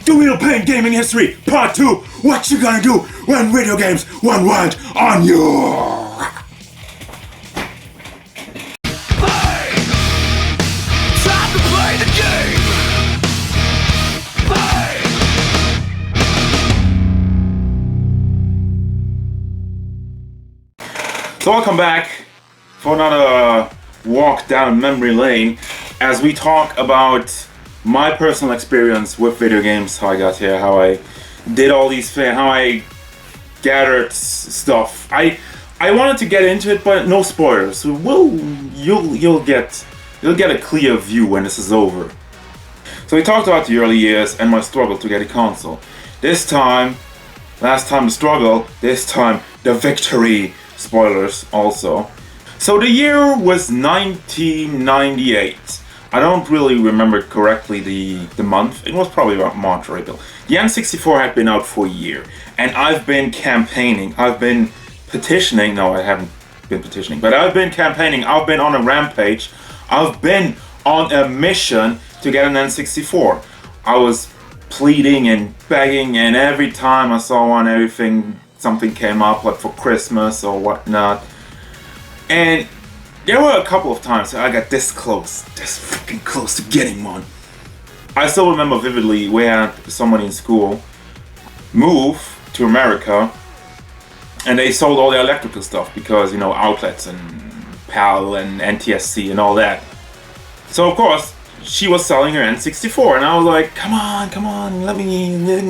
The Wheel of Pain Gaming History Part 2. What you gonna do when video games run wild on you? So welcome back for another walk down memory lane as we talk about my personal experience with video games, how I got here, how I did all these things, how I gathered stuff. I wanted to get into it, but no spoilers. So you'll get a clear view when this is over. So we talked about the early years and my struggle to get a console. This time, last time the struggle, this time the victory. Spoilers also. So the year was 1998. I don't really remember correctly the month. It was probably about March or April. The N64 had been out for a year, and I've been campaigning. I've been petitioning. No, I haven't been petitioning, but I've been campaigning. I've been on a rampage. I've been on a mission to get an N64. I was pleading and begging, and every time I saw one, something came up, like for Christmas or whatnot. And there were a couple of times I got this fucking close to getting one. I still remember vividly, we had somebody in school move to America and they sold all the electrical stuff because, you know, outlets and PAL and NTSC and all that. So of course, she was selling her N64 and I was like, come on,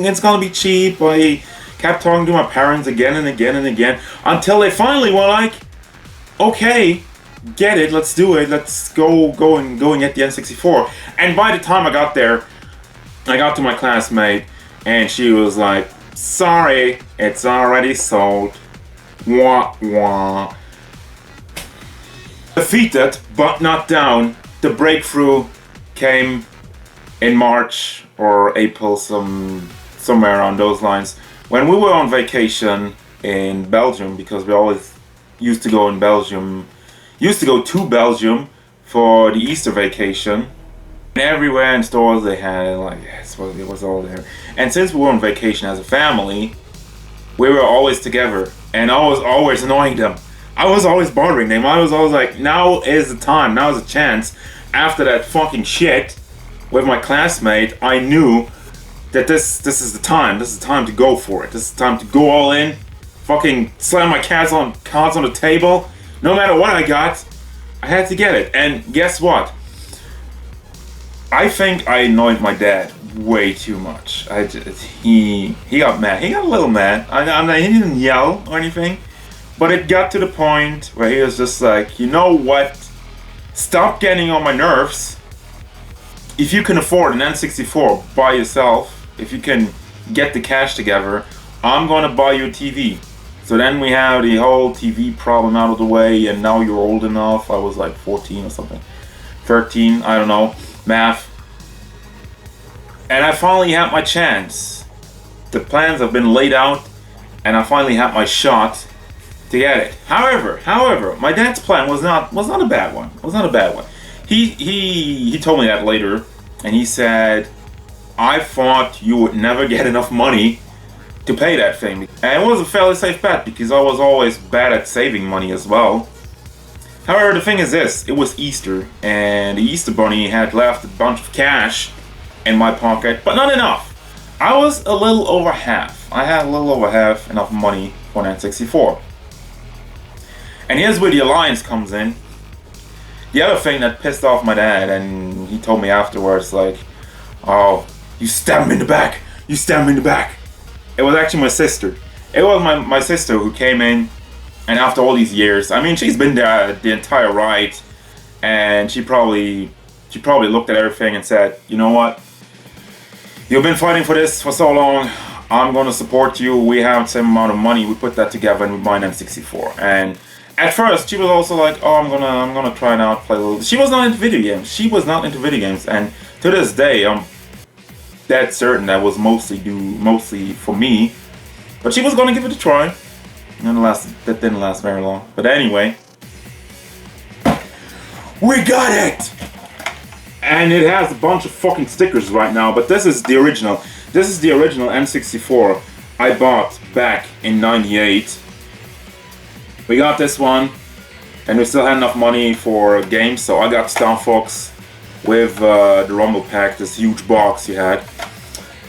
it's gonna be cheap. I kept talking to my parents again and again and again until they finally were like, okay, get it, let's do it, let's go and get the N64. And by the time I got there, I got to my classmate and she was like, sorry, it's already sold. Wah wah. Defeated but not down. The breakthrough came in March or April, somewhere around those lines, when we were on vacation in Belgium, because we always used to go to Belgium for the Easter vacation. And everywhere in stores they had it, like, yes, well, it was all there. And since we were on vacation as a family, we were always together, and I was always annoying them. I was always bothering them. I was always like, now is the time, now is the chance. After that fucking shit with my classmate, I knew that this is the time. This is the time to go for it. This is the time to go all in. Fucking slam my cards on the table. No matter what I got, I had to get it. And guess what? I think I annoyed my dad way too much. He got mad. He got a little mad. He didn't yell or anything, but it got to the point where he was just like, you know what? Stop getting on my nerves. If you can afford an N64 by yourself, if you can get the cash together, I'm gonna buy you a TV. So then we have the whole TV problem out of the way, and now you're old enough. I was like 14 or something. 13, I don't know. Math. And I finally had my chance. The plans have been laid out, and I finally had my shot to get it. However, my dad's plan was not a bad one. Was not a bad one. He told me that later, and he said, I thought you would never get enough money to pay that thing. And it was a fairly safe bet because I was always bad at saving money as well. However, the thing is this, it was Easter, and the Easter Bunny had left a bunch of cash in my pocket, but not enough. I was a little over half. I had a little over half enough money for an N64. And here's where the alliance comes in. The other thing that pissed off my dad, and he told me afterwards, like, oh, you stabbed me in the back. You stabbed me in the back. It was actually my sister. It was my sister who came in, and after all these years, I mean, she's been there the entire ride, and she probably looked at everything and said, you know what? You've been fighting for this for so long. I'm gonna support you. We have the same amount of money. We put that together and we buy an N64. And at first, she was also like, oh, I'm gonna try it out, play a little. She was not into video games. And to this day, I'm dead certain that was mostly for me. But she was gonna give it a try. That didn't last very long. But anyway, we got it! And it has a bunch of fucking stickers right now, but this is the original. This is the original N64 I bought back in '98. We got this one, and we still had enough money for games, so I got Star Fox with the Rumble Pack, this huge box you had.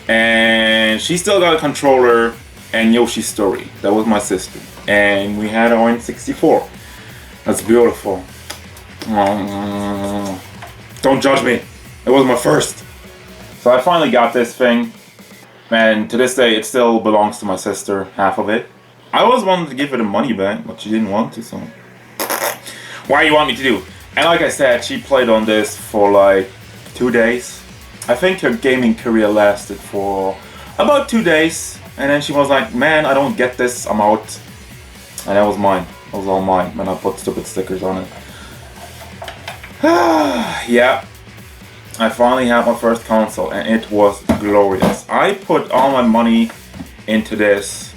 And she still got a controller and Yoshi's Story. That was my sister. And we had our N64. That's beautiful. Don't judge me. It was my first. So I finally got this thing. And to this day, it still belongs to my sister, half of it. I always wanted to give her the money back, but she didn't want to, so... Why do you want me to do? And like I said, she played on this for like 2 days. I think her gaming career lasted for about 2 days. And then she was like, man, I don't get this, I'm out. And that was mine. That was all mine when I put stupid stickers on it. Yeah. I finally had my first console and it was glorious. I put all my money into this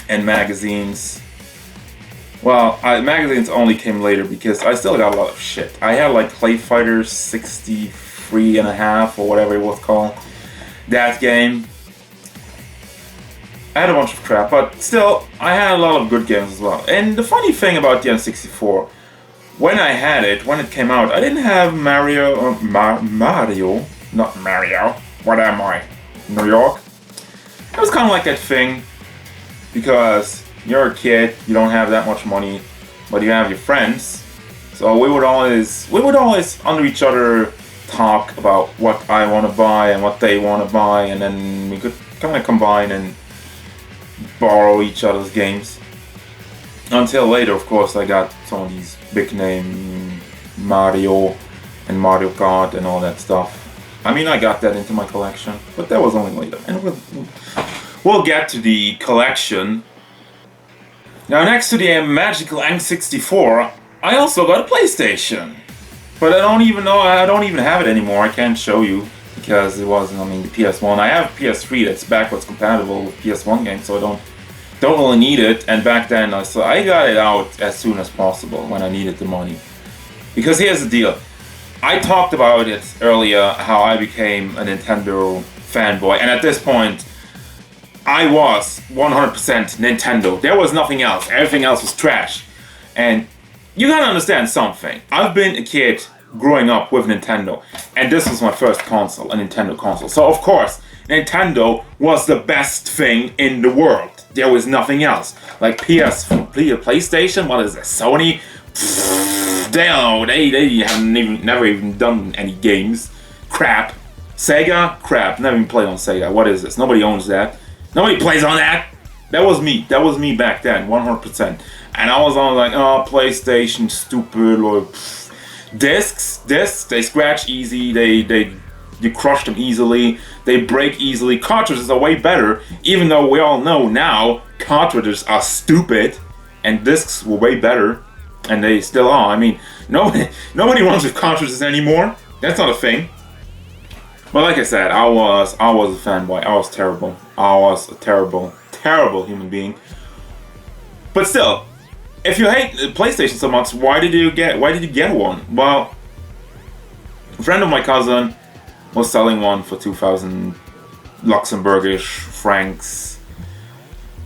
and magazines. Well, magazines only came later because I still got a lot of shit. I had like Clay Fighter 63.5 or whatever it was called. That game. I had a bunch of crap, but still, I had a lot of good games as well. And the funny thing about the N64, when I had it, when it came out, I didn't have Mario, not Mario, what am I, New York? It was kind of like that thing, because you're a kid, you don't have that much money, but you have your friends. So we would always under each other talk about what I want to buy and what they want to buy, and then we could kind of combine and borrow each other's games. Until later, of course, I got some of these big name Mario and Mario Kart and all that stuff. I mean, I got that into my collection, but that was only later. And we'll get to the collection. Now, next to the magical N64, I also got a PlayStation. But I don't even have it anymore. I can't show you because it wasn't, I mean, the PS1. I have a PS3 that's backwards compatible with PS1 games, so I don't really need it. And back then, so I got it out as soon as possible when I needed the money. Because here's the deal. I talked about it earlier, how I became a Nintendo fanboy, and at this point, I was 100% Nintendo. There was nothing else. Everything else was trash. And you gotta understand something. I've been a kid growing up with Nintendo, and this was my first console, a Nintendo console. So of course, Nintendo was the best thing in the world. There was nothing else. Like PlayStation, what is it? Sony? They haven't never even done any games. Crap. Sega? Crap. Never even played on Sega. What is this? Nobody owns that. Nobody plays on that. That was me. That was me back then, 100%. And I was on like, oh, PlayStation, stupid, or discs, they scratch easy, you crush them easily, they break easily. Cartridges are way better, even though we all know now cartridges are stupid, and discs were way better, and they still are. I mean, nobody runs with cartridges anymore. That's not a thing. But like I said, I was a fanboy. I was terrible. I was a terrible human being. But still, if you hate PlayStation so much, why did you get one? Well, a friend of my cousin was selling one for 2,000 Luxembourgish francs.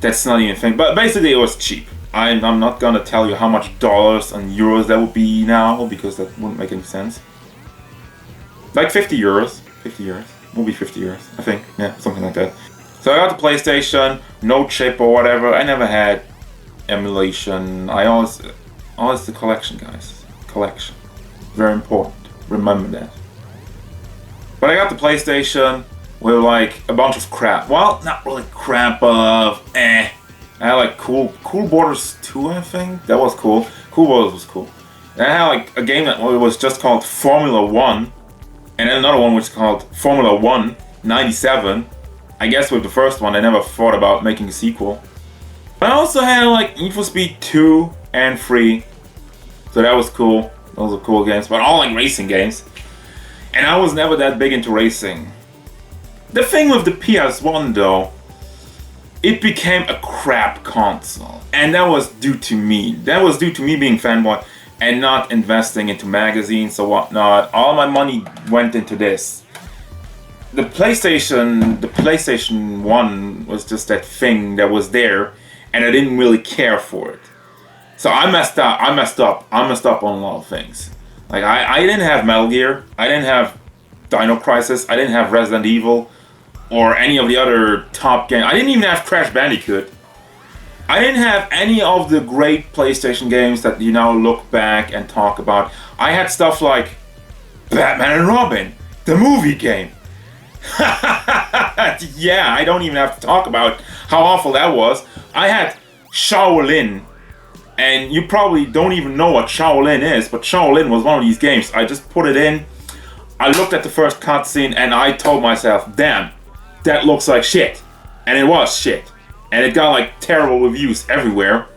That's not even a thing, but basically it was cheap. I'm not gonna tell you how much dollars and euros that would be now, because that wouldn't make any sense. Like 50 euros. 50 euros. Will be 50 euros, I think. Yeah, something like that. So I got the PlayStation, no chip or whatever. I never had emulation. I always the collection, guys. Collection. Very important. Remember that. But I got the PlayStation with like a bunch of crap. Well, not really crap of I had like Cool Borders 2, I think. That was cool. Cool Borders was cool. And I had like a game that was just called Formula 1. And then another one which is called Formula 1 97. I guess with the first one, I never thought about making a sequel. But I also had like Need for Speed 2 and 3. So that was cool. Those were cool games, but all like racing games. And I was never that big into racing. The thing with the PS1 though, it became a crap console. And that was due to me. That was due to me being fanboy and not investing into magazines or whatnot. All my money went into this. the PlayStation 1 was just that thing that was there, and I didn't really care for it. So I messed up on a lot of things. Like I didn't have Metal Gear, I didn't have Dino Crisis, I didn't have Resident Evil, or any of the other top games. I didn't even have Crash Bandicoot. I didn't have any of the great PlayStation games that you now look back and talk about. I had stuff like Batman and Robin, the movie game. Yeah, I don't even have to talk about how awful that was. I had Shaolin, and you probably don't even know what Shaolin is, but Shaolin was one of these games. I just put it in, I looked at the first cutscene, and I told myself, damn, that looks like shit. And it was shit. And it got like terrible reviews everywhere.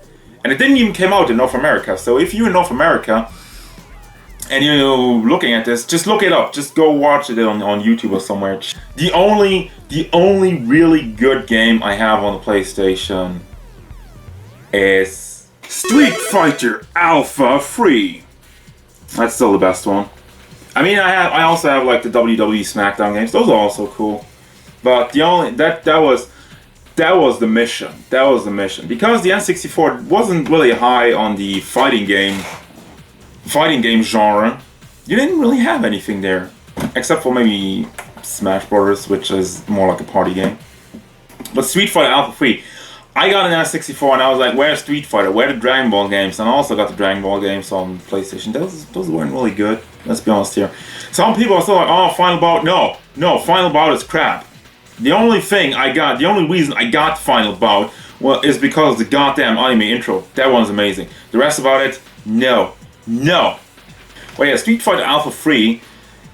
And it didn't even come out in North America. So if you're in North America and you're looking at this, just look it up. Just go watch it on YouTube or somewhere. The only really good game I have on the PlayStation is Street Fighter Alpha 3. That's still the best one. I mean, I also have like the WWE SmackDown games. Those are also cool. But the only that was the mission. That was the mission, because the N64 wasn't really high on the fighting game genre. You didn't really have anything there, except for maybe Smash Brothers, which is more like a party game. But Street Fighter Alpha 3, I got an N64 and I was like, where's Street Fighter? Where are the Dragon Ball games? And I also got the Dragon Ball games on PlayStation. Those weren't really good. Let's be honest here. Some people are still like, oh, Final Bout. No, Final Bout is crap. The only reason I got Final Bout is because of the goddamn anime intro. That one's amazing. The rest about it, no. Well, yeah, Street Fighter Alpha 3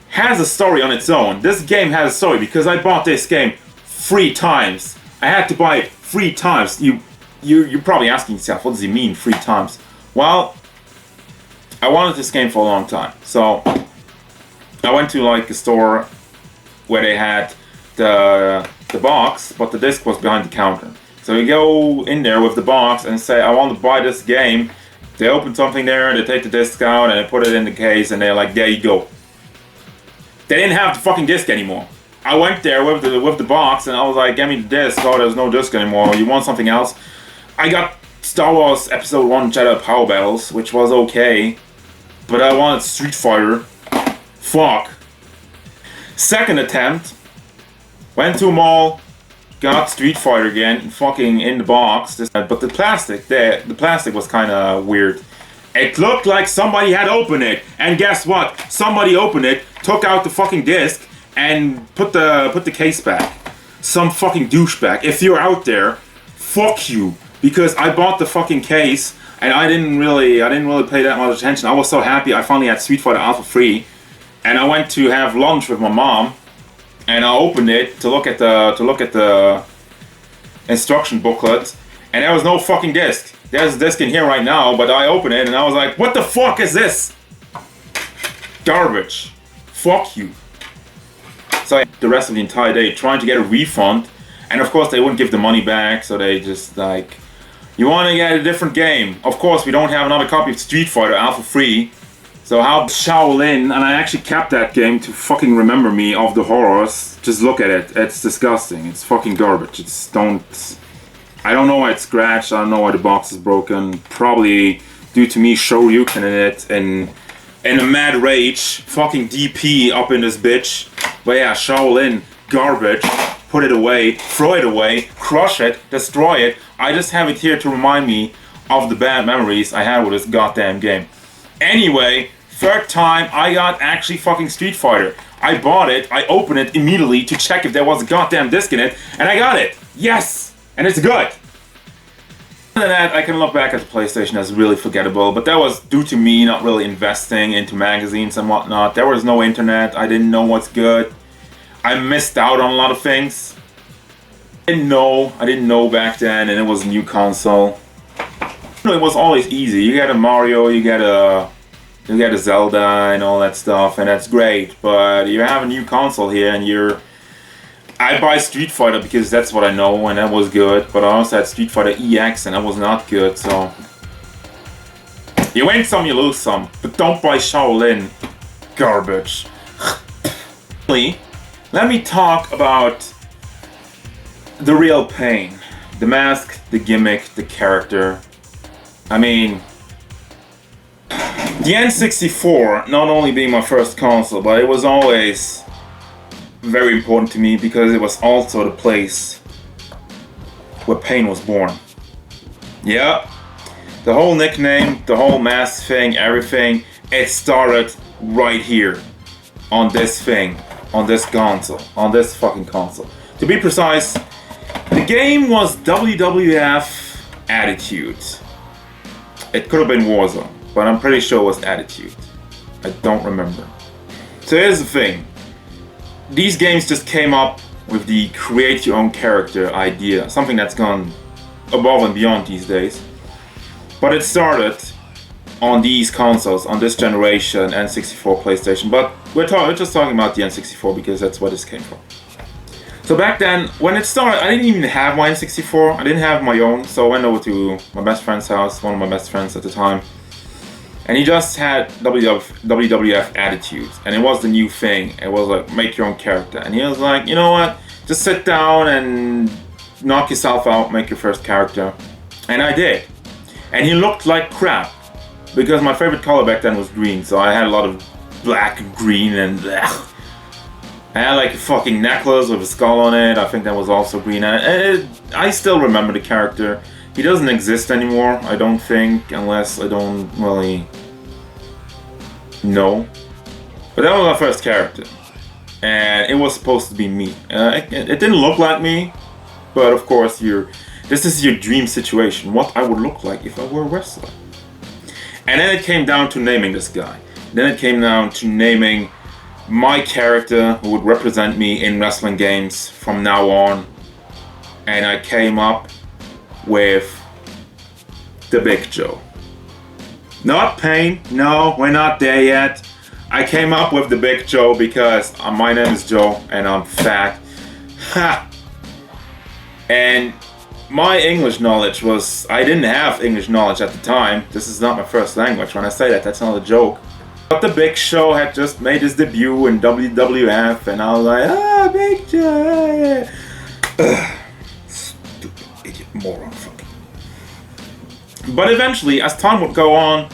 has a story on its own. This game has a story because I bought this game 3 times. I had to buy it 3 times. You're probably asking yourself, what does he mean 3 times? Well, I wanted this game for a long time. So I went to like a store where they had the box, but the disc was behind the counter. So you go in there with the box and say, I want to buy this game. They open something there, they take the disc out and they put it in the case and they're like, there you go. They didn't have the fucking disc anymore. I went there with the box and I was like, give me the disc. Oh, there's no disc anymore. You want something else? I got Star Wars Episode 1 Jedi Power Battles, which was okay, but I wanted Street Fighter. Fuck. Second attempt, went to a mall, got Street Fighter again, fucking in the box. But the plastic was kind of weird. It looked like somebody had opened it, and guess what? Somebody opened it, took out the fucking disc, and put the case back. Some fucking douchebag. If you're out there, fuck you, because I bought the fucking case and I didn't really pay that much attention. I was so happy I finally had Street Fighter Alpha 3, and I went to have lunch with my mom. And I opened it to look at the instruction booklet, and there was no fucking disc. There's a disc in here right now, but I opened it and I was like, what the fuck is this? Garbage. Fuck you. So I spent the rest of the entire day trying to get a refund, and of course they wouldn't give the money back, so they just like, you want to get a different game? Of course we don't have another copy of Street Fighter Alpha 3. So how Shaolin, and I actually kept that game to fucking remember me of the horrors. Just look at it, it's disgusting. It's fucking garbage. I don't know why it's scratched, I don't know why the box is broken. Probably due to me Shoryuken in it, and in a mad rage, fucking DP up in this bitch. But yeah, Shaolin, garbage. Put it away, throw it away, crush it, destroy it. I just have it here to remind me of the bad memories I had with this goddamn game. Anyway, third time I got actually fucking Street Fighter. I bought it, I opened it immediately to check if there was a goddamn disc in it, and I got it! Yes! And it's good! Other than that, I can look back at the PlayStation as really forgettable, but that was due to me not really investing into magazines and whatnot. There was no internet, I didn't know what's good. I missed out on a lot of things. I didn't know back then, and it was a new console. It was always easy. You get a Mario, you get a Zelda and all that stuff, and that's great. But you have a new console here, and I buy Street Fighter because that's what I know, and that was good. But I also had Street Fighter EX, and that was not good. So you win some, you lose some. But don't buy Shaolin. Garbage. let me talk about the real Payne. The mask, the gimmick, the character. I mean, the N64 not only being my first console, but it was always very important to me because it was also the place where Payne was born. Yeah, the whole nickname, the whole mask thing, everything, it started right here on this thing, on this console, on this fucking console. To be precise, the game was WWF Attitude. It could have been Warzone, but I'm pretty sure it was Attitude. I don't remember. So here's the thing. These games just came up with the create your own character idea, something that's gone above and beyond these days. But it started on these consoles, on this generation, N64, PlayStation, but we're just talking about the N64 because that's where this came from. So back then, when it started, I didn't even have my N64, I didn't have my own, so I went over to my best friend's house, one of my best friends at the time, and he just had WWF Attitude, and it was the new thing. It was like, make your own character, and he was like, you know what, just sit down and knock yourself out, make your first character, and I did. And he looked like crap, because my favorite color back then was green, so I had a lot of black and green and blech. I had like a fucking necklace with a skull on it. I think that was also green. I still remember the character. He doesn't exist anymore, I don't think, unless I don't really know. But that was my first character. And it was supposed to be me. It didn't look like me, but of course this is your dream situation. What I would look like if I were a wrestler. And then it came down to naming this guy. Then it came down to naming my character who would represent me in wrestling games from now on. And I came up with the Big Joe. Not Payne, no, we're not there yet. I came up with the Big Joe because my name is Joe and I'm fat. Ha! And my English knowledge was, I didn't have English knowledge at the time. This is not my first language. When I say that, that's not a joke. But the Big Show had just made his debut in WWF, and I was like, Big Show! Stupid idiot moron fucking. But eventually, as time would go on,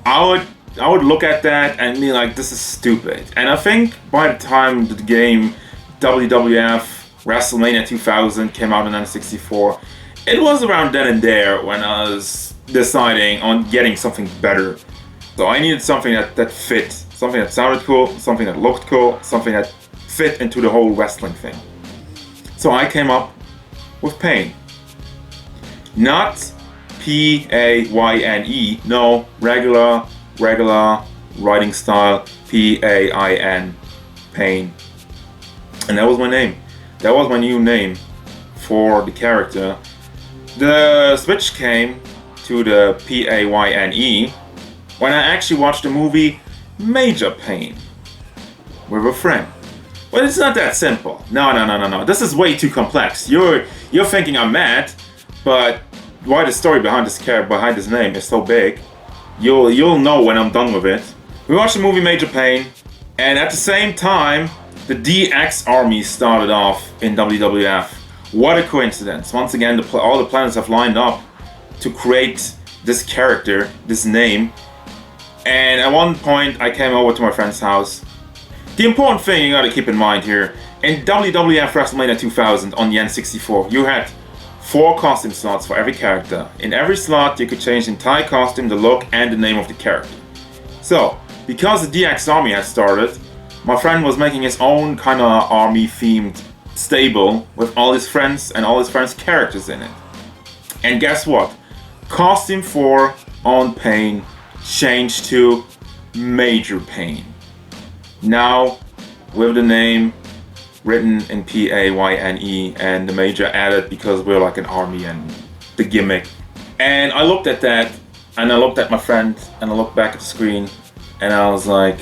I would look at that and be like, this is stupid. And I think by the time the game WWF WrestleMania 2000 came out in N64, it was around then and there when I was deciding on getting something better. So I needed something that fit, something that sounded cool, something that looked cool, something that fit into the whole wrestling thing. So I came up with Payne. Not P-A-Y-N-E, no, regular writing style, P-A-I-N, Payne. And that was my name. That was my new name for the character. The switch came to the P-A-Y-N-E when I actually watched the movie Major Payne with a friend. But it's not that simple. No. This is way too complex. You're thinking I'm mad, but why the story behind this character, behind his name is so big, you'll know when I'm done with it. We watched the movie Major Payne, and at the same time, the DX Army started off in WWF. What a coincidence. Once again, all the planets have lined up to create this character, this name. And at one point, I came over to my friend's house. The important thing you gotta keep in mind here, in WWF WrestleMania 2000 on the N64, you had 4 costume slots for every character. In every slot, you could change the entire costume, the look, and the name of the character. So, because the DX Army had started, my friend was making his own kind of army-themed stable with all his friends and all his friends' characters in it. And guess what? Costume 4 on Payne changed to Major Payne. Now, with the name written in P-A-Y-N-E and the major added because we're like an army and the gimmick. And I looked at that, and I looked at my friend, and I looked back at the screen, and I was like,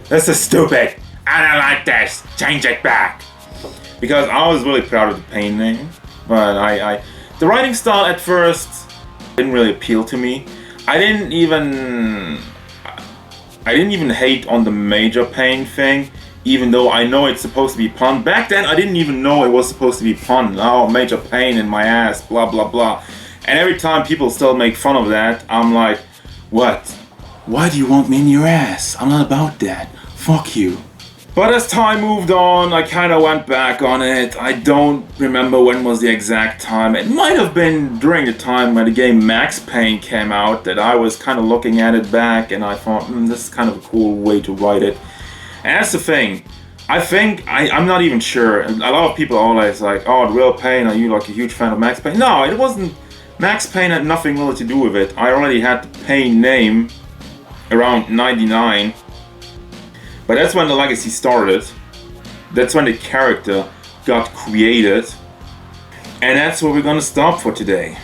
this is stupid! I don't like this! Change it back! Because I was really proud of the Payne name, but the writing style at first didn't really appeal to me. I didn't even hate on the Major Payne thing. even though I know it's supposed to be pun. Back then, I didn't even know it was supposed to be pun. Oh, major pain in my ass, blah, blah, blah. And every time people still make fun of that, I'm like, what? Why do you want me in your ass? I'm not about that. Fuck you. But as time moved on, I kind of went back on it. I don't remember when was the exact time. It might have been during the time when the game Max Payne came out that I was kind of looking at it back and I thought, this is kind of a cool way to write it. And that's the thing. I think, I'm not even sure. A lot of people are always like, oh, the real Payne, are you like a huge fan of Max Payne? No, it wasn't. Max Payne had nothing really to do with it. I already had the Payne name around 99. But that's when the legacy started. That's when the character got created. And that's where we're gonna stop for today.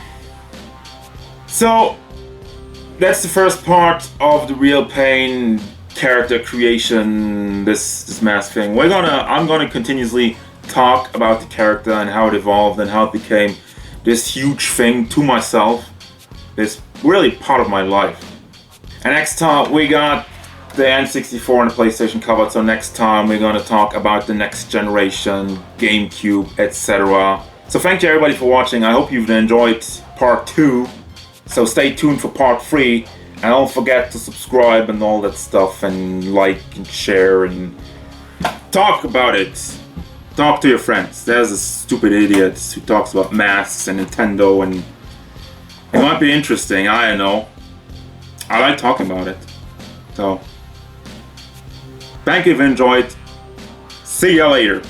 So, that's the first part of the real Payne character creation, this mask thing. I'm gonna continuously talk about the character and how it evolved and how it became this huge thing to myself. It's really part of my life. And next time we got the N64 and the PlayStation covered, so next time we're gonna talk about the next generation, GameCube, etc. So thank you everybody for watching. I hope you've enjoyed part 2. So stay tuned for part 3. And don't forget to subscribe and all that stuff, and like and share and talk about it. Talk to your friends. There's a stupid idiot who talks about masks and Nintendo, and it might be interesting, I don't know. I like talking about it. So, thank you if you enjoyed. See ya later.